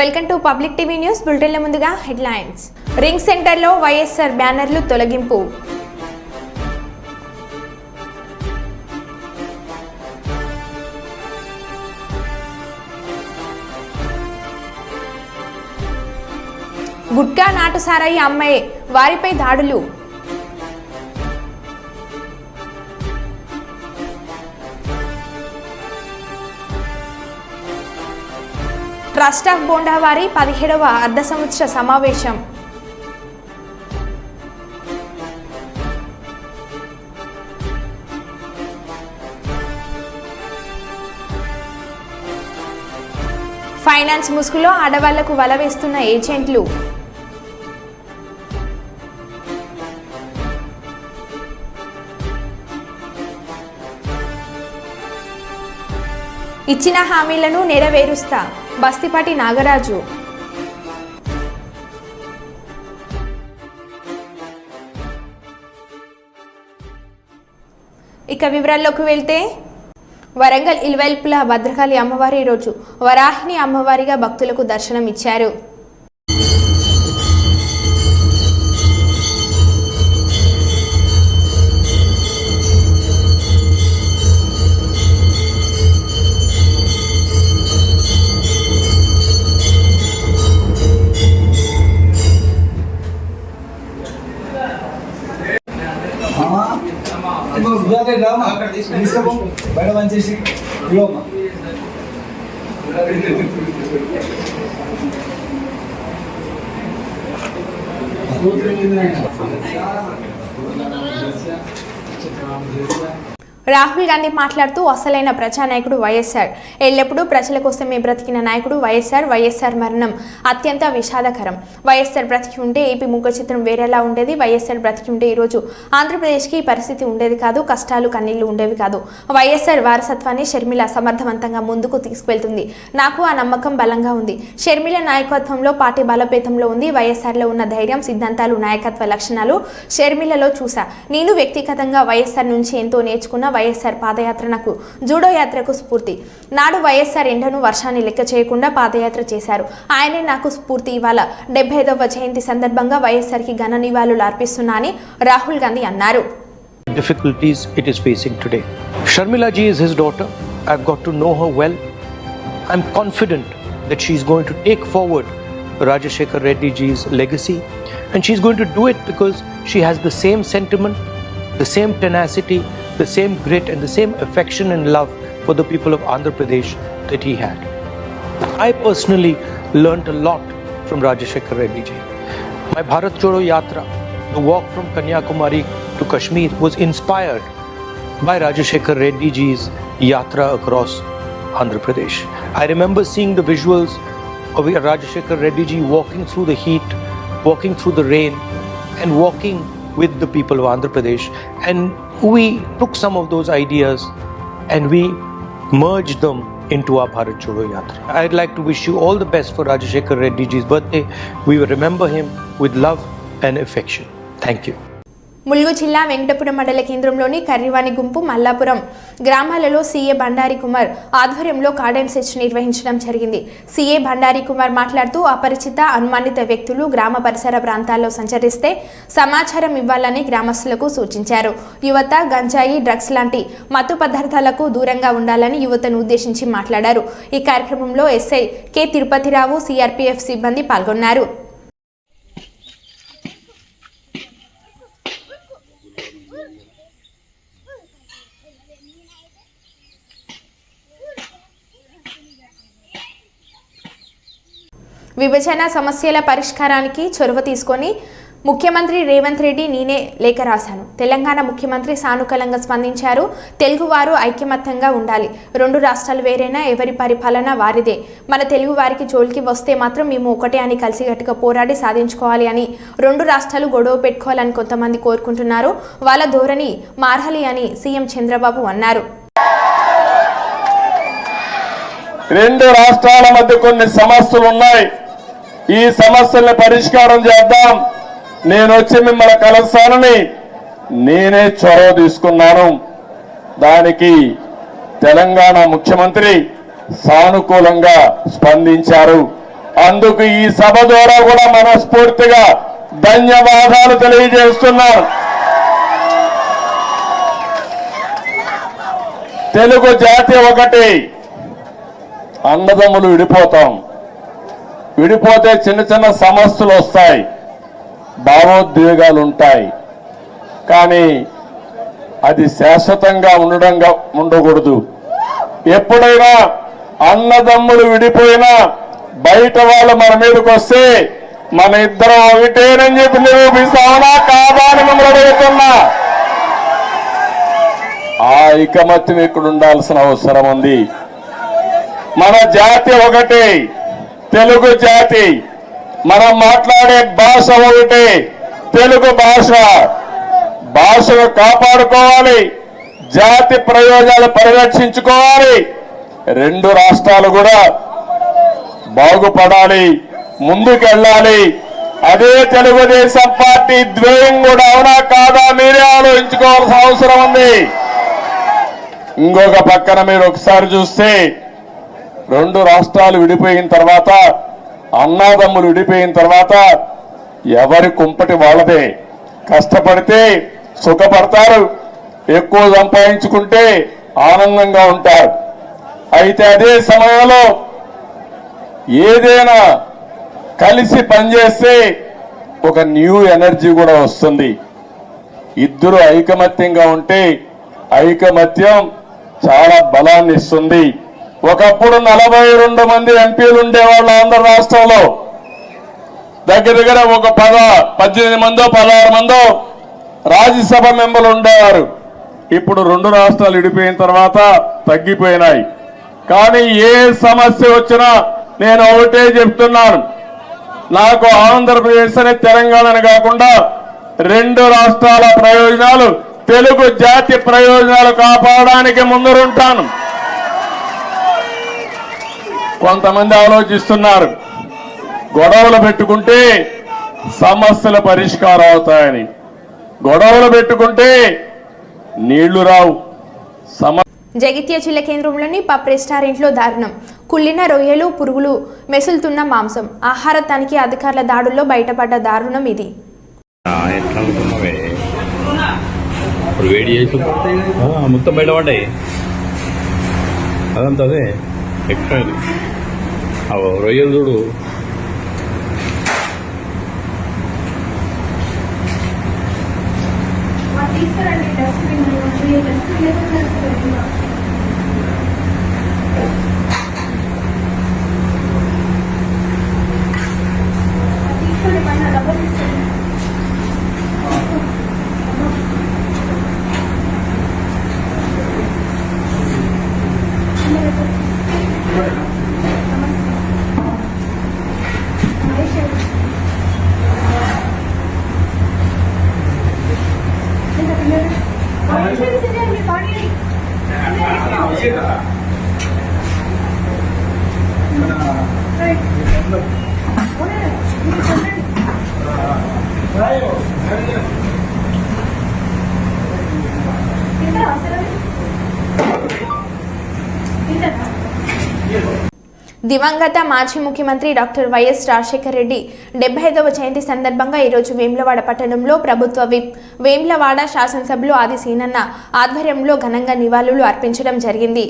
Welcome to public TV news బులెటిన్ల ముందుగా headlines. Ring సెంటర్లో వైఎస్ఆర్ బ్యానర్లు తొలగింపు. గుట్కా నాటు సారాయి అమ్మాయి వారిపై దాడులు. ట్రస్ట్ ఆఫ్ బోండావారి 17వ అర్ధ సంవత్సర సమావేశం. ఫైనాన్స్ ముసుగులో ఆడవాళ్లకు వల వేస్తున్న ఏజెంట్లు. ఇచ్చిన హామీలను నెరవేరుస్తా బస్తిపాటి నాగరాజు. ఇక వివరాల్లోకి వెళ్తే వరంగల్ ఇల్వెల్పుల భద్రకాళి అమ్మవారి రోజు వరాహిని అమ్మవారిగా భక్తులకు దర్శనం ఇచ్చారు. రాహుల్ గాంధీ మాట్లాడుతూ అసలైన ప్రజానాయకుడు వైఎస్ఆర్, ఎల్లప్పుడూ ప్రజల కోసమే బ్రతికిన నాయకుడు వైఎస్ఆర్. వైఎస్ఆర్ మరణం అత్యంత విషాదకరం. వైఎస్ఆర్ బ్రతికి ఉంటే ఏపీ ముఖ చిత్రం వేరేలా ఉండేది. వైఎస్ఆర్ బ్రతికి ఉంటే ఈరోజు ఆంధ్రప్రదేశ్కి ఈ పరిస్థితి ఉండేది కాదు. కష్టాలు కన్నీళ్లు ఉండేవి కాదు. వైఎస్ఆర్ వారసత్వాన్ని షర్మిల సమర్థవంతంగా ముందుకు తీసుకువెళ్తుంది. నాకు ఆ నమ్మకం బలంగా ఉంది. షర్మిల నాయకత్వంలో పార్టీ బలోపేతంలో ఉంది. వైఎస్ఆర్లో ఉన్న ధైర్యం, సిద్ధాంతాలు, నాయకత్వ లక్షణాలు షర్మిలలో చూసా. నేను వ్యక్తిగతంగా వైఎస్ఆర్ నుంచి ఎంతో నేర్చుకున్న. వైఎస్ఆర్ పాదయాత్ర నాకు జూడో యాత్రకు స్ఫూర్తి. నాడు వైఎస్ఆర్ ఎండను వర్షాన్ని లెక్క చేయకుండా పాదయాత్ర చేశారు. ఆయనే నాకు స్ఫూర్తి. ఇవాళ 75వ జయంతి సందర్భంగా వైఎస్ఆర్కి ఘన నివాళులు అర్పిస్తున్నా అని రాహుల్ గాంధీ అన్నారు. Difficulties it is facing today. Sharmila ji is his daughter. I've got to know her well. I'm confident that she's going to take forward Rajashekar Reddy ji's legacy, and she's going to do it because she has the same sentiment, the same tenacity, the same grit and the same affection and love for the people of Andhra Pradesh that he had. I personally learnt a lot from Rajashekar Reddy ji. My Bharat Jodo Yatra, the walk from Kanyakumari to Kashmir, was inspired by Rajashekar Reddy ji's yatra across Andhra Pradesh. I remember seeing the visuals of Rajashekar Reddy ji walking through the heat, walking through the rain, and walking with the people of Andhra Pradesh, and we took some of those ideas and we merged them into our Bharat Jodo Yatra. I'd like to wish you all the best for Rajashekar Reddy ji's birthday. We will remember him with love and affection. Thank you. Mulugu జిల్లా వెంకటపురం మండల కేంద్రంలోని కర్రివాణి గుంపు, మల్లాపురం గ్రామాలలో CA Bandari Kumar ఆధ్వర్యంలో cordon search నిర్వహించడం జరిగింది. CA Bandari Kumar మాట్లాడుతూ అపరిచిత అనుమానిత వ్యక్తులు గ్రామ పరిసర ప్రాంతాల్లో సంచరిస్తే సమాచారం ఇవ్వాలని గ్రామస్తులకు సూచించారు. యువత గంజాయి, డ్రగ్స్ లాంటి మత్తు పదార్థాలకు దూరంగా ఉండాలని యువతను ఉద్దేశించి మాట్లాడారు. ఈ కార్యక్రమంలో ఎస్ఐ కె తిరుపతిరావు, సిఆర్పీఎఫ్ సిబ్బంది పాల్గొన్నారు. విభజన సమస్యల పరిష్కారానికి చొరవ తీసుకొని ముఖ్యమంత్రి రేవంత్ రెడ్డి నేనే లేఖ రాశాను. తెలంగాణ ముఖ్యమంత్రి సానుకూలంగా స్పందించారు. తెలుగువారు ఐక్యమత్యంగా ఉండాలి. 2 రాష్ట్రాలు వేరైనా ఎవరి పరిపాలన వారిదే. మన తెలుగు వారికి జోలికి వస్తే మాత్రం మేము ఒకటే అని కలిసికట్టుగా పోరాడి సాధించుకోవాలి అని 2 రాష్ట్రాలు గొడవ పెట్టుకోవాలని కొంతమంది కోరుకుంటున్నారు. వాళ్ళ ధోరణి మారాలి అని సీఎం చంద్రబాబు అన్నారు. 2 రాష్ట్రాల మధ్య కొన్ని సమస్యలు ఉన్నాయి. ఈ సమస్యల్ని పరిష్కారం చేద్దాం. నేను వచ్చి మిమ్మల్ని కలుస్తానని నేనే చొరవ తీసుకున్నాను. దానికి తెలంగాణ ముఖ్యమంత్రి సానుకూలంగా స్పందించారు. అందుకు ఈ సభ ద్వారా కూడా మనస్ఫూర్తిగా ధన్యవాదాలు తెలియజేస్తున్నాను. తెలుగు జాతి ఒకటి, అన్నదమ్ములు విడిపోతాం. విడిపోతే చిన్న చిన్న సమస్యలు వస్తాయి, భావోద్వేగాలు ఉంటాయి. కానీ అది శాశ్వతంగా ఉండకూడదు. ఎప్పుడైనా అన్నదమ్ములు విడిపోయినా బయట వాళ్ళు మన మీదకి వస్తే మన ఇద్దరం ఒకటేనని చెప్పి నిరూపిస్తామనా కాదా అని మిమ్మల్ని అడుగుతున్నా. ఆ ఐకమత్యం ఇక్కడ ఉండాల్సిన అవసరం ఉంది. మన జాతి ఒకటి, తెలుగు జాతి. మనం మాట్లాడే భాష ఒకటి, తెలుగు భాష. భాషను కాపాడుకోవాలి, జాతి ప్రయోజనాలు పరిరక్షించుకోవాలి. రెండు రాష్ట్రాలు కూడా బాగుపడాలి, ముందుకెళ్ళాలి. అదే తెలుగుదేశం పార్టీ ధ్యేయం కూడా. అవునా కాదా మీరే ఆలోచించుకోవాల్సిన అవసరం ఉంది. ఇంకొక పక్కన మీరు ఒకసారి చూస్తే రెండు రాష్ట్రాలు విడిపోయిన తర్వాత, అన్నాదమ్ములు విడిపోయిన తర్వాత ఎవరి కుంపటి వాళ్ళదే. కష్టపడితే సుఖపడతారు, ఎక్కువ సంపాదించుకుంటే ఆనందంగా ఉంటారు. అయితే అదే సమయంలో ఏదైనా కలిసి పనిచేస్తే ఒక న్యూ ఎనర్జీ కూడా వస్తుంది. ఇద్దరు ఐకమత్యంగా ఉంటే ఐకమత్యం చాలా బలాన్ని ఇస్తుంది. ఒకప్పుడు 42 మంది ఎంపీలు ఉండేవాళ్ళు ఆంధ్ర రాష్ట్రంలో. దగ్గర ఒక 18 మందో 16 మందో రాజ్యసభ మెంబర్లు ఉండేవారు. ఇప్పుడు రెండు రాష్ట్రాలు విడిపోయిన తర్వాత తగ్గిపోయినాయి. కానీ ఏ సమస్య వచ్చినా నేను ఒకటే చెప్తున్నాను, నాకు ఆంధ్రప్రదేశ్ అనే తెలంగాణ కాకుండా రెండు రాష్ట్రాల ప్రయోజనాలు, తెలుగు జాతి ప్రయోజనాలు కాపాడడానికి ముందరుంటాను. కొంతమంది ఆలోచిస్తున్నారు గొడవలు పెట్టుకుంటే సమస్యల పరిష్కారం అవుతాయని. గొడవలు పెట్టుకుంటే నీళ్లు రావు. జగిత్యాల జిల్లా కేంద్రంలోని పబ్ రెస్టారెంట్లో దారుణం. కుళ్ళిన రొయ్యలు, పురుగులు మెసులుతున్న మాంసం. ఆహార తనిఖీ అధికారుల దాడుల్లో బయటపడ్డ దారుణం ఇది. వేడి చేసి మొత్తం బయట పడ్డాయి. అదంతా అదే ఎక్స్ట్రా రొయ్యలు చూడు. దివంగత మాజీ ముఖ్యమంత్రి డాక్టర్ వైఎస్ రాజశేఖర రెడ్డి 75వ జయంతి సందర్భంగా ఈరోజు వేములవాడ పట్టణంలో ప్రభుత్వ విప్ వేములవాడ శాసనసభ్యులు ఆది సీనన్న ఆధ్వర్యంలో ఘనంగా నివాళులు అర్పించడం జరిగింది.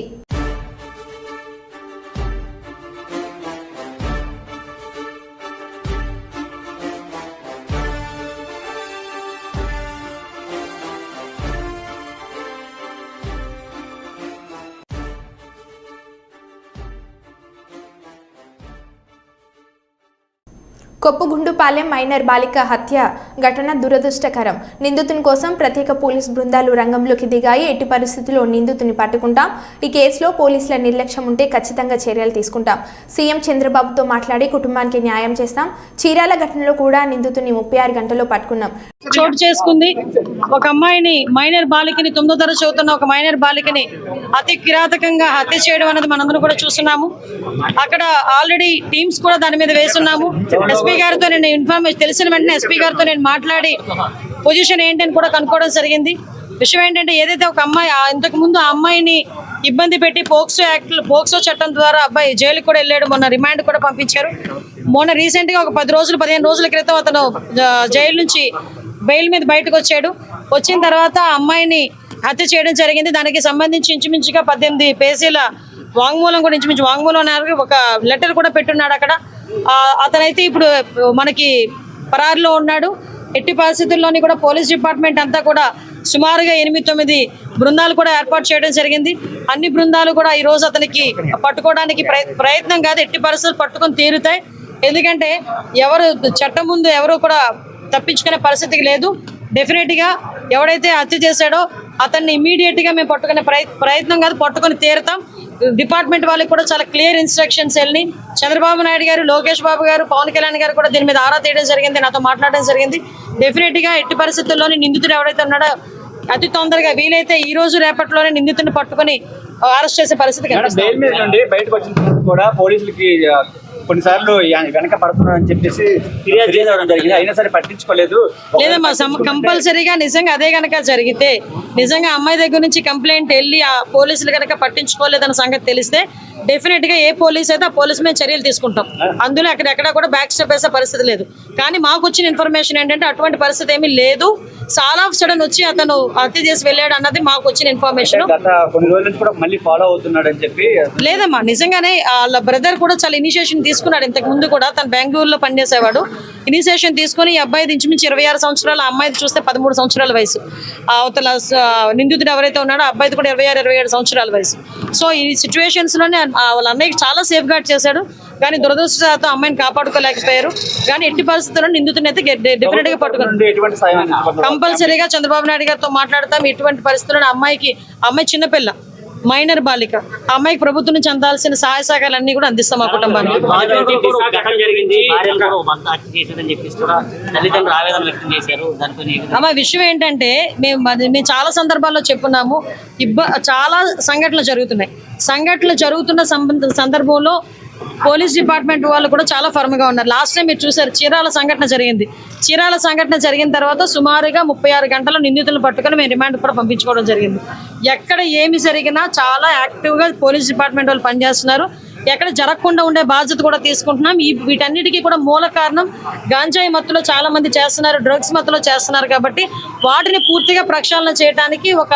కొప్పుగుండుపాలెం మైనర్ బాలిక హత్య ఘటన దురదృష్టకరం. నిందితుని కోసం ప్రత్యేక పోలీస్ బృందాలు రంగంలోకి దిగాయి. ఎట్టి పరిస్థితుల్లో నిందితుని పట్టుకుంటాం. ఈ కేసులో పోలీసుల నిర్లక్ష్యం ఉంటే ఖచ్చితంగా చర్యలు తీసుకుంటాం. సీఎం చంద్రబాబుతో మాట్లాడి కుటుంబానికి న్యాయం చేస్తాం. చీరాల ఘటనలో కూడా నిందితుని 36 గంటల్లో పట్టుకున్నాం. చోటు చేసుకుంది. ఒక అమ్మాయిని, మైనర్ బాలికని, 9వ తరగతి చదువుతున్న ఒక మైనర్ బాలికని అతి కిరాతకంగా హత్య చేయడం అనేది మనందరం కూడా చూస్తున్నాము. అక్కడ ఆల్రెడీ టీమ్స్ కూడా దాని మీద వేస్తున్నాము. ఎస్పీ గారితో నేను ఇన్ఫర్మేషన్ తెలిసిన వెంటనే ఎస్పీ గారితో నేను మాట్లాడి పొజిషన్ ఏంటని కూడా కనుక్కోవడం జరిగింది. విషయం ఏంటంటే, ఏదైతే ఒక అమ్మాయి ఇంతకు ముందు ఆ అమ్మాయిని ఇబ్బంది పెట్టి పోక్సో చట్టం ద్వారా అబ్బాయి జైలుకి కూడా వెళ్ళాడు. మొన్న రిమాండ్ కూడా పంపించారు. మొన్న రీసెంట్గా ఒక 15 రోజుల క్రితం అతను జైలు నుంచి బెయిల్ మీద బయటకు వచ్చాడు. వచ్చిన తర్వాత అమ్మాయిని హత్య చేయడం జరిగింది. దానికి సంబంధించి ఇంచుమించుగా 18 పేజీల వాంగ్మూలం కూడా ఇంచుమించు వాంగ్మూలం ఒక లెటర్ కూడా పెట్టున్నాడు అక్కడ. అతనైతే ఇప్పుడు మనకి పరారులో ఉన్నాడు. ఎట్టి పరిస్థితుల్లోని కూడా పోలీస్ డిపార్ట్మెంట్ అంతా కూడా సుమారుగా 8-9 బృందాలు కూడా ఏర్పాటు చేయడం జరిగింది. అన్ని బృందాలు కూడా ఈ రోజు అతనికి పట్టుకోవడానికి ప్రయత్నం కాదు, ఎట్టి పరిస్థితులు పట్టుకొని తీరుతాయి. ఎందుకంటే ఎవరు చట్టం ముందు ఎవరు కూడా తప్పించుకునే పరిస్థితికి లేదు. డెఫినెట్గా ఎవడైతే హత్య చేశాడో అతన్ని ఇమీడియట్గా మేము పట్టుకునే ప్రయత్నం కాదు, పట్టుకొని తీరుతాం. డిపార్ట్మెంట్ వాళ్ళకి కూడా చాలా క్లియర్ ఇన్స్ట్రక్షన్స్ వెళ్ళి చంద్రబాబు నాయుడు గారు, లోకేష్ బాబు గారు, పవన్ కళ్యాణ్ గారు కూడా దీని మీద ఆరా తీయడం జరిగింది, నాతో మాట్లాడడం జరిగింది. డెఫినెట్గా ఎట్టి పరిస్థితుల్లోని నిందితుడు ఎవరైతే ఉన్నాడో అతి తొందరగా వీలైతే ఈ రోజు రేపట్లోనే నిందితుడిని పట్టుకొని అరెస్ట్ చేసే పరిస్థితి బెయిల్ మీద నుండి బయటకు వచ్చిన తర్వాత కూడా పోలీసులకి కొన్నిసార్లు వెనక పడుతున్నారు అని చెప్పేసి ఫిర్యాదు చేయడం జరిగింది. అయినా సరే పట్టించుకోలేదు. లేదమ్మా, కంపల్సరీగా నిజంగా అదే కనుక జరిగితే, నిజంగా అమ్మాయి దగ్గర నుంచి కంప్లైంట్ వెళ్ళి ఆ పోలీసులు కనుక పట్టించుకోలేదన్న సంగతి తెలిస్తే డెఫినెట్ గా ఏ పోలీస్ అయితే ఆ పోలీస్ మీద చర్యలు తీసుకుంటాం. అందులో ఎక్కడ కూడా బ్యాక్ స్టెప్ వేసే పరిస్థితి లేదు. కానీ మాకు వచ్చిన ఇన్ఫర్మేషన్ ఏంటంటే అటువంటి పరిస్థితి ఏమీ లేదు. చాలా ఆఫ్ సడన్ వచ్చి అతను హత్య చేసి వెళ్ళాడు అన్నది మాకు వచ్చిన ఇన్ఫర్మేషన్. కొన్ని రోజుల నుంచి కూడా మళ్ళీ ఫాలో అవుతున్నాడు అని చెప్పి. లేదమ్మా, నిజంగానే వాళ్ళ బ్రదర్ కూడా చాలా ఇనిషియేషన్ తీసుకున్నాడు. ఇంతకు ముందు కూడా తను బెంగళూరులో పనిచేసేవాడు. ఇనిషియేషన్ తీసుకుని ఈ అబ్బాయి ఇంచుమించి 26 సంవత్సరాలు, ఆ అమ్మాయిది చూస్తే 13 సంవత్సరాల వయసు. అవతల నిందితుడు ఎవరైతే ఉన్నాడో ఆ అబ్బాయిది కూడా 26-27 సంవత్సరాల వయసు. సో ఈ సిచ్యువేషన్స్ లోనే వాళ్ళ అన్నయ్యకి చాలా సేఫ్ గార్డ్ చేశాడు. కానీ దురదృష్టవశాత్తు అమ్మాయిని కాపాడుకోలేకపోయారు. కానీ ఎట్టి పరిస్థితుల్లో నిందితుడిని అయితే డెఫినెట్ గా పట్టుకున్నాం. కంపల్సరీగా చంద్రబాబు నాయుడు గారితో మాట్లాడతాం. ఎటువంటి పరిస్థితుల్లో అమ్మాయి చిన్నపిల్ల, మైనర్ బాలిక, ఆ అమ్మాయికి ప్రభుత్వం నుంచి అందాల్సిన సహాయ సహకారాలు అన్ని కూడా అందిస్తాం మా కుటుంబానికి. అమ్మ విషయం ఏంటంటే మేము చాలా సందర్భాల్లో చెప్పున్నాము, చాలా సంఘటనలు జరుగుతున్న సందర్భంలో పోలీస్ డిపార్ట్మెంట్ వాళ్ళు కూడా చాలా ఫర్మ్ గా ఉన్నారు. లాస్ట్ టైం మీరు చూసారు, చీరాల సంఘటన జరిగిన తర్వాత సుమారుగా 36 గంటల నిందితులను పట్టుకొని మేము రిమాండ్ కూడా పంపించుకోవడం జరిగింది. ఎక్కడ ఏమి జరిగినా చాలా యాక్టివ్ గా పోలీస్ డిపార్ట్మెంట్ వాళ్ళు పనిచేస్తున్నారు. ఎక్కడ జరగకుండా ఉండే బాధ్యత కూడా తీసుకుంటున్నాం. వీటన్నిటికీ కూడా మూల కారణం గాంజాయి మత్తులో చాలా మంది చేస్తున్నారు, డ్రగ్స్ మత్తులో చేస్తున్నారు. కాబట్టి వాటిని పూర్తిగా ప్రక్షాళన చేయడానికి ఒక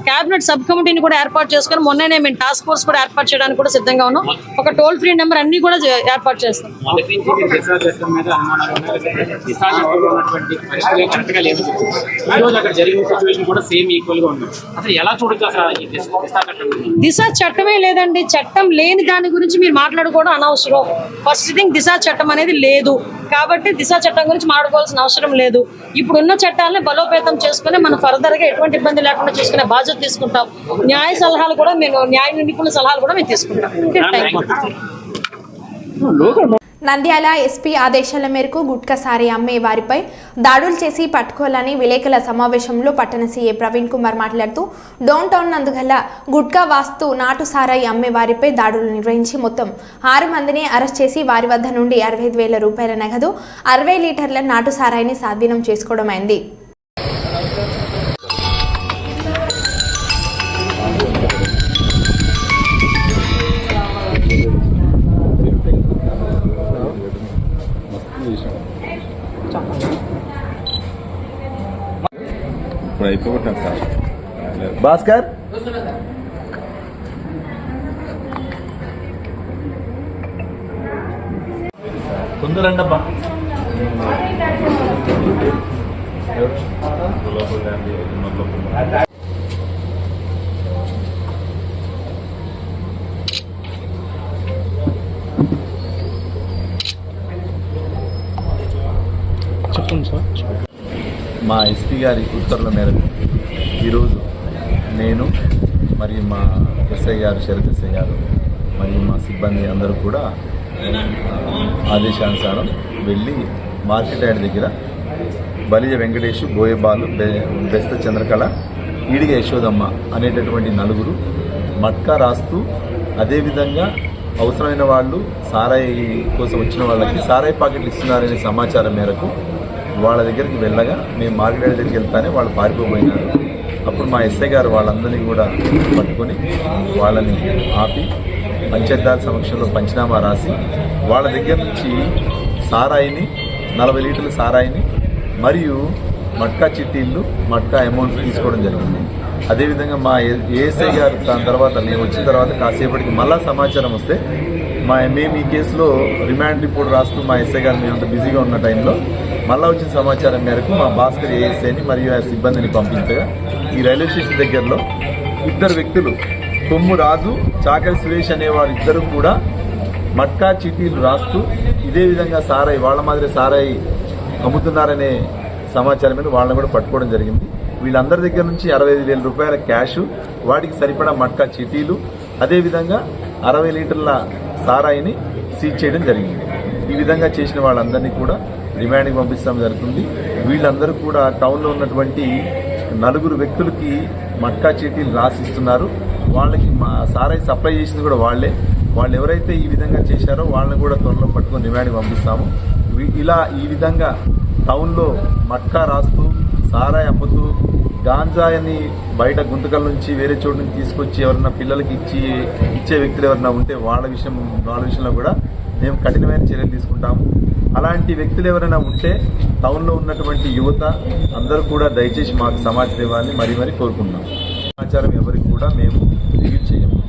క్యాబినెట్ సబ్ కమిటీని కూడా ఏర్పాటు చేసుకుని మొన్ననే మేము టాస్క్ ఫోర్స్ కూడా ఏర్పాటు చేయడానికి కూడా సిద్ధంగా ఉన్నాం. ఒక టోల్ ఫ్రీ నెంబర్ అన్ని కూడా ఏర్పాటు చేస్తాం. దిశ చట్టమే లేదండి. చట్టం లేని దాని గురించి మీరు మాట్లాడుకోవడం అనవసరం. ఫస్ట్ థింగ్, దిశ చట్టం అనేది లేదు కాబట్టి దిశ చట్టం గురించి మాట్లాడుకోవాల్సిన అవసరం లేదు. ఇప్పుడున్న చట్టాలని బలోపేతం చేసుకుని మనం ఫర్దర్ గా ఎటువంటి ఇబ్బంది లేకుండా చూసుకునే బాధ్యత తీసుకుంటాం. న్యాయ సలహాలు కూడా న్యాయ నిపుణుల సలహాలు కూడా మేము తీసుకుంటాం. నంద్యాల ఎస్పీ ఆదేశాల మేరకు గుట్కా సారీ అమ్మే వారిపై దాడులు చేసి పట్టుకోవాలని విలేకరుల సమావేశంలో పట్టణ సీఏ ప్రవీణ్ కుమార్ మాట్లాడుతూ, డౌన్ టౌన్ నందుగల గుట్కా వాస్తు నాటు సారాయి అమ్మే వారిపై దాడులు నిర్వహించి మొత్తం 6 మందిని అరెస్ట్ చేసి వారి వద్ద నుండి 65,000 రూపాయల నగదు, 60 లీటర్ల నాటు సారాయిని స్వాధీనం చేసుకోవడం అయింది. భాస్కర్ తొందరండబ్బా. చెప్పండి సార్. మా ఎస్పీ గారి ఉత్తర్వుల మేరకు ఈరోజు నేను మరియు మా ఎస్ఐ గారు, శరత్ ఎస్ఐ గారు మరియు మా సిబ్బంది అందరూ కూడా ఆదేశానుసారం వెళ్ళి మార్కెట్ యార్డ్ దగ్గర బలిజ వెంకటేష్, బోయబాలు, బెస్త చంద్రకళ, ఈడిగ యశోదమ్మ అనేటటువంటి 4 మట్కా రాస్తూ, అదేవిధంగా అవసరమైన వాళ్ళు సారాయి కోసం వచ్చిన వాళ్ళకి సారాయి పాకెట్లు ఇస్తున్నారనే సమాచారం మేరకు వాళ్ళ దగ్గరికి వెళ్ళగా మేము మార్కెట్ దగ్గరికి వెళ్తానే వాళ్ళు పారిపోయినారు. అప్పుడు మా ఎస్ఐ గారు వాళ్ళందరినీ కూడా పట్టుకొని వాళ్ళని ఆపి పంచాయతీరాజ్ సమక్షంలో పంచనామా రాసి వాళ్ళ దగ్గర నుంచి సారాయిని 40 లీటర్ల సారాయిని మరియు మట్కా చిట్టీలు మట్కా అమౌంట్ తీసుకోవడం జరిగింది. అదేవిధంగా మా ఏఎస్ఐ గారు దాని తర్వాత మేము వచ్చిన తర్వాత కాసేపటికి మళ్ళా సమాచారం వస్తే మేము ఈ కేసులో రిమాండ్ రిపోర్ట్ రాస్తూ మా ఎస్ఐ గారు మేమంత బిజీగా ఉన్న టైంలో మళ్ళా వచ్చిన సమాచారం మేరకు మా భాస్కర్ ఏఎస్ఐని మరియు ఆ సిబ్బందిని పంపించగా ఈ రైల్వే స్టేషన్ దగ్గరలో 2 వ్యక్తులు కొమ్ము రాజు చాకరి సురేష్ అనేవారు ఇద్దరు కూడా మట్కా చీటీలు రాస్తూ ఇదే విధంగా సారాయి వాళ్ళ మాదిరి సారాయి అమ్ముతున్నారనే సమాచారం మీద వాళ్ళని కూడా పట్టుకోవడం జరిగింది. వీళ్ళందరి దగ్గర నుంచి 65,000 రూపాయల క్యాష్, వాటికి సరిపడా మట్కా చీటీలు, అదేవిధంగా 60 లీటర్ల సారాయిని సీజ్ చేయడం జరిగింది. ఈ విధంగా చేసిన వాళ్ళందరినీ కూడా రిమాండ్కి పంపించడం జరుగుతుంది. వీళ్ళందరూ కూడా టౌన్లో ఉన్నటువంటి 4 వ్యక్తులకి మట్కా చీటీలు రాసిస్తున్నారు. వాళ్ళకి మా సారాయి సప్లై చేసింది కూడా వాళ్ళు ఎవరైతే ఈ విధంగా చేశారో వాళ్ళని కూడా త్వరలో పట్టుకొని రిమాండ్కి పంపిస్తాము. ఇలా ఈ విధంగా టౌన్లో మట్కా రాస్తూ సారాయి అమ్ముతూ గాంజాని బయట గుంతకల నుంచి వేరే చోటు నుంచి తీసుకొచ్చి ఎవరన్నా పిల్లలకి ఇచ్చే వ్యక్తులు ఎవరన్నా ఉంటే వాళ్ళ విషయంలో కూడా మేము కఠినమైన చర్యలు తీసుకుంటాము. అలాంటి వ్యక్తులు ఎవరైనా ఉంటే టౌన్లో ఉన్నటువంటి యువత అందరూ కూడా దయచేసి మాకు సమాచారం ఇవ్వాలని మరీ కోరుకుంటున్నాం. సమాచారం ఎవరికి కూడా మేము రివీల్ చేయము.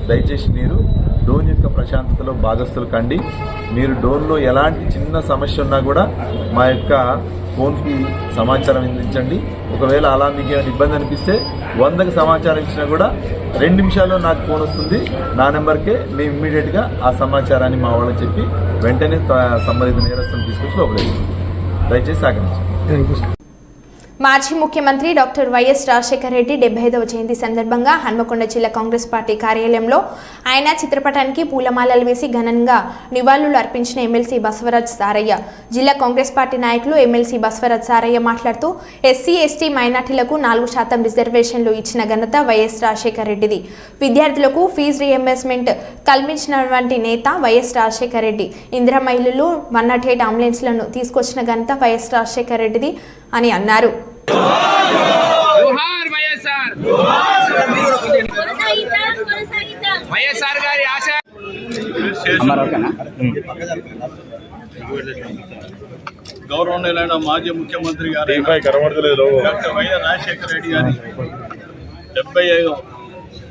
దయచేసి మీరు డోన్ యొక్క ప్రశాంతతలో భాగస్థులు కండి. మీరు డోన్లో ఎలాంటి చిన్న సమస్య ఉన్నా కూడా మా యొక్క ఫోన్కి సమాచారం అందించండి. ఒకవేళ అలా మీకు ఏమైనా ఇబ్బంది అనిపిస్తే 100కి సమాచారం ఇచ్చినా కూడా 2 నిమిషాల్లో నాకు ఫోన్ వస్తుంది. నా నెంబర్కే మేము ఇమ్మీడియట్గా ఆ సమాచారాన్ని మా వాళ్ళకి చెప్పి వెంటనే సంబంధిత నేరస్తులను తీసుకొచ్చి లోపలేస్తాం. దయచేసి సహకరించండి. మాజీ ముఖ్యమంత్రి డాక్టర్ వైఎస్ రాజశేఖర రెడ్డి 75వ జయంతి సందర్భంగా హన్మకొండ జిల్లా కాంగ్రెస్ పార్టీ కార్యాలయంలో ఆయన చిత్రపటానికి పూలమాలలు వేసి ఘనంగా నివాళులు అర్పించిన ఎమ్మెల్సీ బసవరాజ్ సారయ్య. జిల్లా కాంగ్రెస్ పార్టీ నాయకులు ఎమ్మెల్సీ బసవరాజ్ సారయ్య మాట్లాడుతూ ఎస్సీ ఎస్టీ మైనార్టీలకు 4% రిజర్వేషన్లు ఇచ్చిన ఘనత వైఎస్ రాజశేఖర రెడ్డిది. విద్యార్థులకు ఫీజు రియంబర్స్మెంట్ కల్పించినటువంటి నేత వైఎస్ రాజశేఖర రెడ్డి. ఇందిరమ్మ ఇల్లులు 108 అంబులెన్స్లను తీసుకొచ్చిన ఘనత వైఎస్ రాజశేఖర రెడ్డిది అని అన్నారు. గౌరవనీయులైన మాజీ ముఖ్యమంత్రి గారు డాక్టర్ వైఎస్ రాజశేఖర రెడ్డి గారి 75వ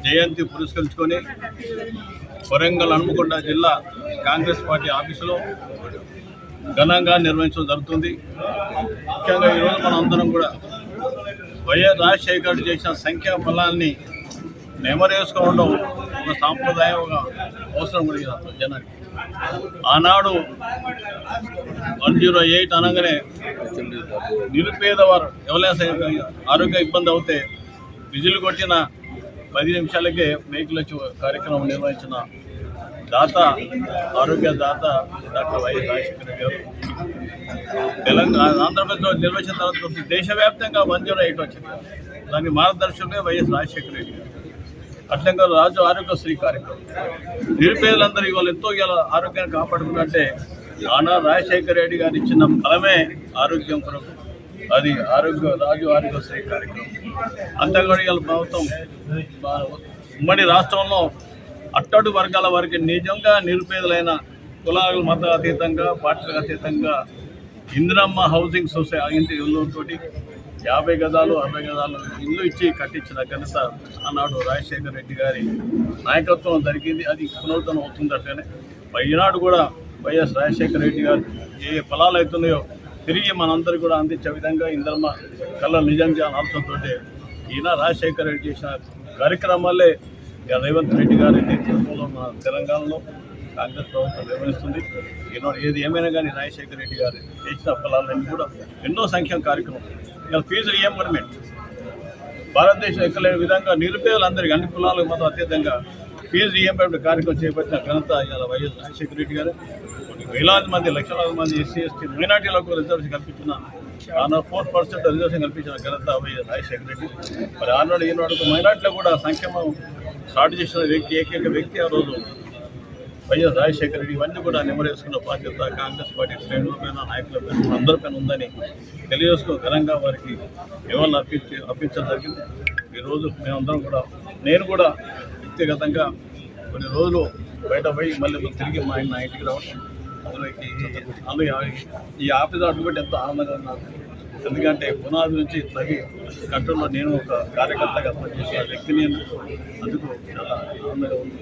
జయంతి పురస్కరించుకొని వరంగల్ హన్మకొండ జిల్లా కాంగ్రెస్ పార్టీ ఆఫీసులో ఘనంగా నిర్వహించడం జరుగుతుంది. ముఖ్యంగా ఈరోజు మనం అందరం కూడా వైఎస్ రాజశేఖర్ చేసిన సంఖ్యా ఫలాన్ని నెమరేసుకోవడం ఒక సాంప్రదాయం, ఒక అవసరం కలిగిన జనానికి. ఆనాడు 108 అనగానే నిరుపేదవారు ఎవరైనా ఆరోగ్య ఇబ్బంది అవుతే విజిల్ కొట్టిన 10 నిమిషాలకే వెహికల్ వచ్చి కార్యక్రమం నిర్వహించిన దాత, ఆరోగ్య దాత డాక్టర్ వైఎస్ రాజశేఖర రెడ్డి గారు. తెలంగాణ ఆంధ్రప్రదేశ్లో నిర్వహించిన తర్వాత దేశవ్యాప్తంగా 108 వచ్చింది. దాని మార్గదర్శకులే వైఎస్ రాజశేఖర రెడ్డి గారు. అట్లంగా రాజు ఆరోగ్యశ్రీ కార్యక్రమం నిరుపేదలందరూ ఇవాళ ఎంతో ఇవాళ ఆరోగ్యాన్ని కాపాడుకుంటే ఆనాడు రాజశేఖర రెడ్డి గారు ఇచ్చిన ఫలమే ఆరోగ్యం కొరకు. అది రాజు ఆరోగ్యశ్రీ కార్యక్రమం. అంతేకాదు ఇవాళ ప్రభుత్వం ఉమ్మడి రాష్ట్రంలో అట్టడు వర్గాల వారికి నిజంగా నిరుపేదలైన కులాల మత అతీతంగా పార్టీలకు అతీతంగా ఇందిరమ్మ హౌసింగ్ సొసైటీ ఇంటి ఇల్లుతోటి 50 గజాలు 60 గజాలు ఇల్లు ఇచ్చి కట్టించిన ఘనత ఆనాడు రాజశేఖర రెడ్డి గారి నాయకత్వం జరిగింది. అది పునరుద్ధరణ అవుతుందటనే ఈనాడు కూడా వైఎస్ రాజశేఖర రెడ్డి గారు ఏ ఫలాలు అవుతున్నాయో తిరిగి మనందరూ కూడా అందించే విధంగా ఇందిరమ్మ కళ నిజం చేయాలని ఆలోచనతోటే ఈయన రాజశేఖర రెడ్డి చేసిన కార్యక్రమాలే రేవంత్ రెడ్డి గారి నేతృత్వంలో మన తెలంగాణలో కాంగ్రెస్ ప్రభుత్వం నిర్వహిస్తుంది. ఈనాడు ఏది ఏమైనా కానీ రాజశేఖర రెడ్డి గారు చేసిన ఫలాలన్నీ కూడా ఎన్నో సంఖ్యక కార్యక్రమం. ఇలా ఫీజు రియంబర్స్మెంట్ భారతదేశం ఎక్కలేని విధంగా నిరుపేదలందరికీ అన్ని కులాలకు మాత్రం అత్యధికంగా ఫీజు రియంబర్స్మెంట్ కార్యక్రమం చేపట్టిన ఘనత ఇలా వైఎస్ రాజశేఖర రెడ్డి గారు. వేలాది మంది లక్షలాది మంది ఎస్సీ ఎస్టీ మైనార్టీలకు రిజర్వేషన్ కల్పించిన 4% రిజర్వేషన్ కల్పించిన ఘనత వైఎస్ రాజశేఖర రెడ్డి. మరి ఆనాడు ఈనాడు మైనార్టీలో కూడా సంక్షేమం స్టార్ట్ చేసిన ఏకైక వ్యక్తి ఆ రోజు వైఎస్ రాజశేఖర రెడ్డి. ఇవన్నీ కూడా నెమరేసుకున్న బాధ్యత కాంగ్రెస్ పార్టీ శ్రేణులపైన నాయకులపైన అందరిపైన ఉందని తెలియజేసుకుని ఘనంగా వారికి నివాళులు అర్పించడం జరిగింది. ఈరోజు మేమందరం కూడా నేను కూడా వ్యక్తిగతంగా కొన్ని రోజులు బయట పోయి మళ్ళీ తిరిగి నా ఇంటికి రావడం అందుకే ఈ ఆఫీస్ అడ్డుపెట్టి ఎంతో ఆనందంగా నాకు. ఎందుకంటే పునాది నుంచి తగి కంట్రోల్లో నేను ఒక కార్యకర్తగా పనిచేసిన వ్యక్తిని అందుకు చాలా ఆనందంగా ఉంది.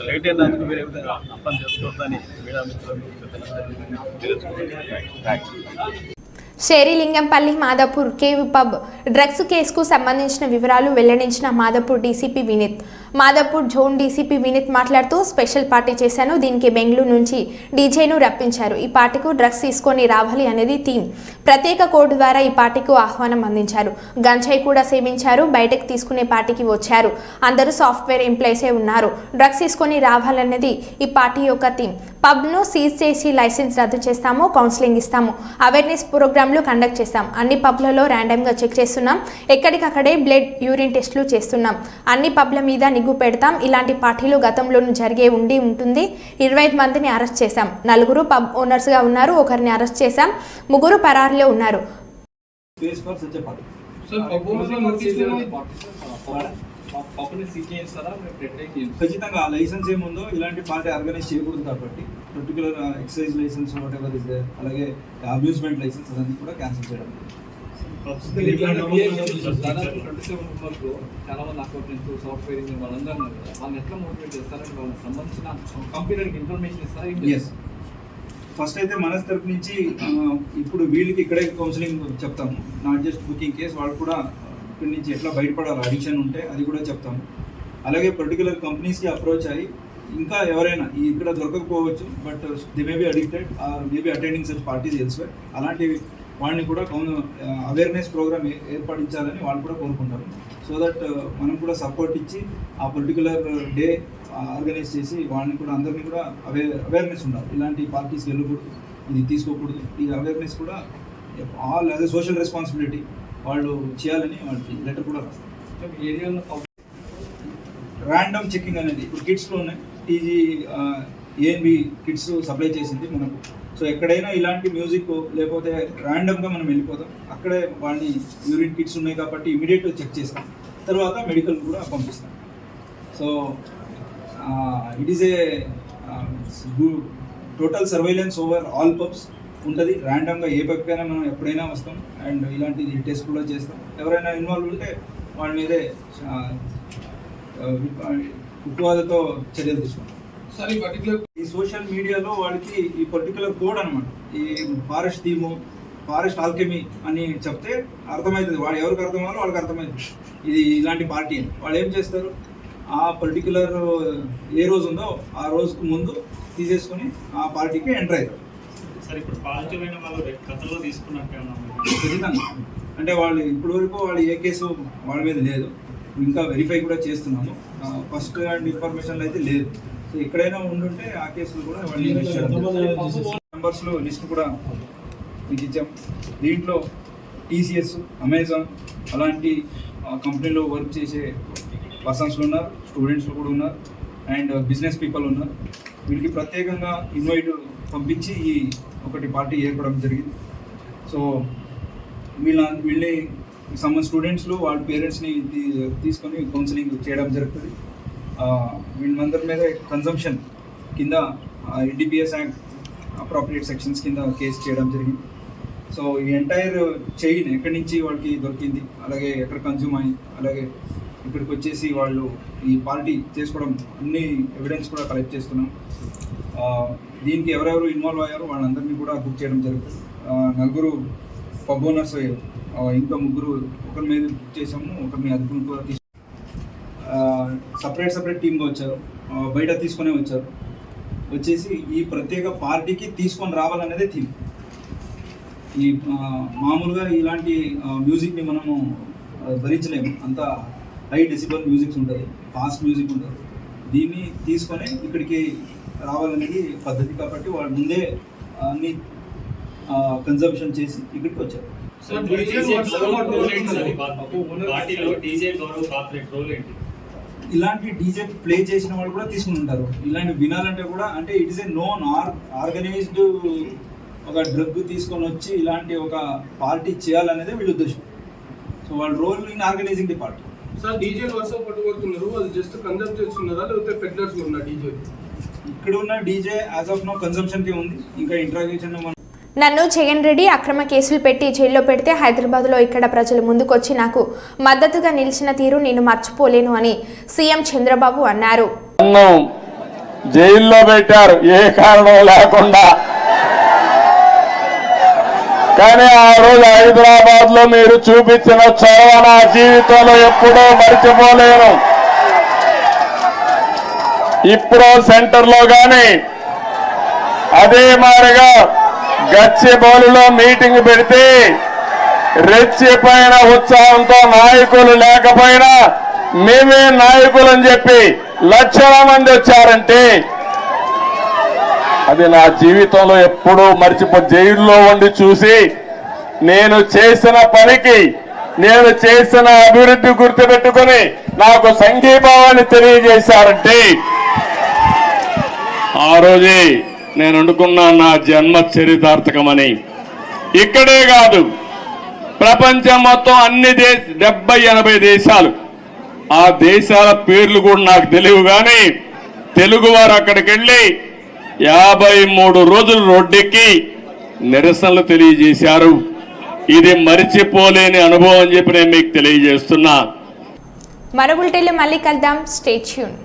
లేట్ అయినందుకు వేరే విధంగా అర్థం చేసుకోవద్దని మీడియా మిత్రులకు తెలుసుకుంటున్నాను. Serilingampally Madhapur cave pub drugs కేసుకు సంబంధించిన వివరాలు వెల్లడించిన Madhapur DCP Vineeth. Madhapur zone DCP Vineeth మాట్లాడుతూ స్పెషల్ పార్టీ చేశాను, దీనికి బెంగళూరు నుంచి డీజేను రప్పించారు. ఈ పార్టీకు డ్రగ్స్ తీసుకొని రావాలి అనేది థీమ్. ప్రత్యేక కోడ్ ద్వారా ఈ పార్టీకు ఆహ్వానం అందించారు. గంజాయి కూడా సేవించారు. బయటకు తీసుకునే పార్టీకి వచ్చారు. అందరూ సాఫ్ట్వేర్ ఎంప్లాయీసే ఉన్నారు. డ్రగ్స్ తీసుకొని రావాలన్నది ఈ పార్టీ యొక్క థీమ్. పబ్ను సీజ్ చేసి లైసెన్స్ రద్దు చేస్తాము, కౌన్సిలింగ్ ఇస్తాము, అవేర్నెస్ ప్రోగ్రాంలు కండక్ట్ చేస్తాం. అన్ని పబ్లలో ర్యాండమ్గా చెక్ చేస్తున్నాం. ఎక్కడికక్కడే బ్లడ్ యూరిన్ టెస్టులు చేస్తున్నాం. అన్ని పబ్ల మీద నిగ్గు పెడతాం. ఇలాంటి పార్టీలు గతంలోనూ జరిగే ఉంటుంది. 25 మందిని అరెస్ట్ చేశాం. 4 పబ్ ఓనర్స్గా ఉన్నారు. 1ని అరెస్ట్ చేశాం. 3 పరారీలో ఉన్నారు. ఖచ్చితంగా లైసెన్స్ ఏముందో ఇలాంటి పార్టీ ఆర్గనైజ్ చేయకూడదు కాబట్టి particular excise licence whatever is there, అలాగే అమ్యూజ్మెంట్ లైసెన్స్ అన్నీ కూడా క్యాన్సిల్ చేయడం. చాలా మంది అకౌంటెంట్స్ సాఫ్ట్వేర్ ఇంజనీర్ వాళ్ళందరూ ఉన్నారు కదా, వాళ్ళని ఎట్లా మోటివేట్ చేస్తారంటే వాళ్ళకి సంబంధించిన కంపెనీకి ఇన్ఫర్మేషన్ ఇస్తారా? ఎస్, ఫస్ట్ అయితే మన తరపు నుంచి ఇప్పుడు వీళ్ళకి ఇక్కడే కౌన్సిలింగ్ చెప్తాము. నాట్ జస్ట్ బుకింగ్ కేస్, వాళ్ళు కూడా ఇక్కడి నుంచి ఎట్లా బయటపడాలి, అడిక్షన్ ఉంటే అది కూడా చెప్తాము. అలాగే పర్టికులర్ కంపెనీస్కి అప్రోచ్ అయ్యి ఇంకా ఎవరైనా ఇక్కడ దొరకకపోవచ్చు, but they may be addicted or may be attending such parties elsewhere, అలాంటి వాళ్ళని కూడా అవేర్నెస్ ప్రోగ్రామ్ ఏర్పడించాలని వాళ్ళు కూడా కోరుకుంటారు. సో దట్ మనం కూడా సపోర్ట్ ఇచ్చి ఆ పర్టికులర్ డే ఆర్గనైజ్ చేసి వాళ్ళని కూడా అందరినీ కూడా అవేర్నెస్ ఉండాలి. ఇలాంటి పార్టీస్కి వెళ్ళకూడదు, ఇది తీసుకోకూడదు. ఈ అవేర్నెస్ కూడా all as a social responsibility వాళ్ళు చేయాలని వాళ్ళకి లెటర్ కూడా రాస్తారు. ఏరియాలో ర్యాండమ్ చెకింగ్ అనేది ఇప్పుడు కిట్స్లో ఉన్నాయి. టీజీ ఏఎన్బి కిట్స్ సప్లై చేసింది మనకు. సో ఎక్కడైనా ఇలాంటి మ్యూజిక్ లేకపోతే ర్యాండమ్గా మనం వెళ్ళిపోతాం, అక్కడే వాళ్ళని యూరిన్ కిట్స్ ఉన్నాయి కాబట్టి ఇమీడియట్గా చెక్ చేస్తాం, తర్వాత మెడికల్ కూడా పంపిస్తాం. So it is a total surveillance over all pubs ఉంటుంది. ర్యాండమ్గా ఏ పబ్కైనా మనం ఎప్పుడైనా వస్తాం అండ్ ఇలాంటి టెస్ట్ కూడా చేస్తాం. ఎవరైనా ఇన్వాల్వ్ ఉంటే వాళ్ళ మీదే ఉక్కువాదతో చర్యలు తీసుకుంటాం. సార్, ఈ పర్టికులర్ ఈ సోషల్ మీడియాలో వాళ్ళకి ఈ పర్టికులర్ కోడ్ అనమాట, ఈ ఫారెస్ట్ థీము, ఫారెస్ట్ ఆల్కెమీ అని చెప్తే అర్థమవుతుంది. వాళ్ళు ఎవరికి అర్థమయ్యాలో వాళ్ళకి అర్థమవుతుంది ఇది ఇలాంటి పార్టీ అని. వాళ్ళు ఏం చేస్తారు, ఆ పర్టికులర్ ఏ రోజు ఉందో ఆ రోజుకు ముందు తీసేసుకొని ఆ పార్టీకి ఎంటర్ అవుతారు. సార్, ఇప్పుడు పాజిటివ్ అయిన వాళ్ళు గతంలో తీసుకున్నట్టు ఖచ్చితంగా అంటే వాళ్ళు ఇప్పటి వరకు వాళ్ళు ఏ కేసు వాళ్ళ మీద లేదు, ఇంకా వెరిఫై కూడా చేస్తున్నాము. ఫస్ట్ హ్యాండ్ ఇన్ఫర్మేషన్లు అయితే లేదు. సో ఎక్కడైనా ఉండుంటే ఆ కేసులు కూడా మెంబర్స్లో లిస్ట్ కూడా మీకు ఇచ్చాం. దీంట్లో టీసీఎస్, అమెజాన్ అలాంటి కంపెనీలో వర్క్ చేసే పర్సన్స్లు ఉన్నారు, స్టూడెంట్స్లు కూడా ఉన్నారు, అండ్ బిజినెస్ పీపుల్ ఉన్నారు. వీళ్ళకి ప్రత్యేకంగా ఇన్వైట్ పంపించి ఈ ఒకటి పార్టీ ఏర్పడడం జరిగింది. సో వీళ్ళని సమ్ స్టూడెంట్స్లో వాళ్ళ పేరెంట్స్ని తీసుకొని కౌన్సిలింగ్ చేయడం జరుగుతుంది. వీళ్ళందరి మీద కన్సంప్షన్ కింద ఎన్డీపీఎస్ యాక్ట్ అప్రాప్రియేట్ సెక్షన్స్ కింద కేసు చేయడం జరిగింది. సో ఈ ఎంటైర్ చైన్ ఎక్కడి నుంచి వాళ్ళకి దొరికింది, అలాగే ఎక్కడ కన్జ్యూమ్ అయింది, అలాగే ఇక్కడికి వచ్చేసి వాళ్ళు ఈ పార్టీ చేసుకోవడం అన్ని ఎవిడెన్స్ కూడా కలెక్ట్ చేస్తున్నాం. దీనికి ఎవరెవరు ఇన్వాల్వ్ అయ్యారో వాళ్ళందరినీ కూడా బుక్ చేయడం జరుగుతుంది. 4 పబ్ ఓనర్స్, ఇంకా 3 ఒకరి మీద బుక్ చేసాము, ఒకరిని అదుపును కూడా సపరేట్ టీమ్గా వచ్చారు, బయట తీసుకునే వచ్చారు. వచ్చేసి ఈ ప్రత్యేక పార్టీకి తీసుకొని రావాలనేదే థీమ్. ఈ మామూలుగా ఇలాంటి మ్యూజిక్ని మనము భరించలేము, అంత హై డెసిబల్ మ్యూజిక్స్ ఉంటుంది, ఫాస్ట్ మ్యూజిక్ ఉంటుంది. దీన్ని తీసుకొని ఇక్కడికి రావాలనేది పద్ధతి కాబట్టి వాళ్ళు ముందే అన్ని కన్జంప్షన్ చేసి ఇక్కడికి వచ్చారు. ఇలాంటి డీజే ప్లే చేసిన వాళ్ళు కూడా తీసుకుని ఉంటారు. ఇలాంటి వినాలంటే కూడా అంటే it is a known organised ఒక డ్రగ్ తీసుకొని వచ్చి ఇలాంటి ఒక పార్టీ చేయాలనేదే వీళ్ళ ఉద్దేశం. సో వాళ్ళ role in organising the party. Sir, DJ వర్షం పట్టుబడుతున్నారు, అది జస్ట్ కన్జంప్ట్ చేస్తున్నారా లేకపోతే పెడ్లర్స్ ఉన్నా డీజే? ఇక్కడ ఉన్న డీజే యాజ్ ఆఫ్ నో కన్సంప్షన్కి ఉంది. ఇంకా ఇంట్రాగేషన్ నన్ను జగన్ రెడ్డి అక్రమ కేసులు పెట్టి జైల్లో పెడితే హైదరాబాద్లో ఇక్కడ ప్రజలు ముందుకొచ్చి నాకు మద్దతుగా నిలిచిన తీరు నేను మర్చిపోలేను అని సీఎం చంద్రబాబు అన్నారు. జైల్లో పెట్టారు ఏ కారణం లేకుండా, కానీ ఆ రోజు హైదరాబాద్ లో మీరు చూపించిన చొరవ నా జీవితంలో ఎప్పుడూ మర్చిపోలేను. ఇప్పుడు సెంటర్ లో గాని అదే మాదిరిగా గచ్చిబౌలిలో మీటింగ్ పెడితే రెచ్చిపోయిన ఉత్సాహంతో నాయకులు లేకపోయినా మేమే నాయకులని చెప్పి లక్షల మంది వచ్చారంటే అది నా జీవితంలో ఎప్పుడూ జైల్లో ఉండి చూసి నేను చేసిన పనికి, నేను చేసిన అభివృద్ధి గుర్తుపెట్టుకుని నాకు సంఘీభావాన్ని తెలియజేశారంటే ఆ రోజే నేను అనుకున్నా నా జన్మ చరితార్థకమని. ఇక్కడే కాదు, ప్రపంచం మొత్తం అన్ని 70-80 దేశాలు, ఆ దేశాల పేర్లు కూడా నాకు తెలియవు, కానీ తెలుగువారు అక్కడికి వెళ్ళి 53 రోజులు రోడ్డెక్కి నిరసనలు తెలియజేశారు. ఇది మరిచిపోలేని అనుభవం అని చెప్పి నేను మీకు తెలియజేస్తున్నా. మరో బులెటిన్లో మళ్ళీ కలుద్దాం. Stay tune.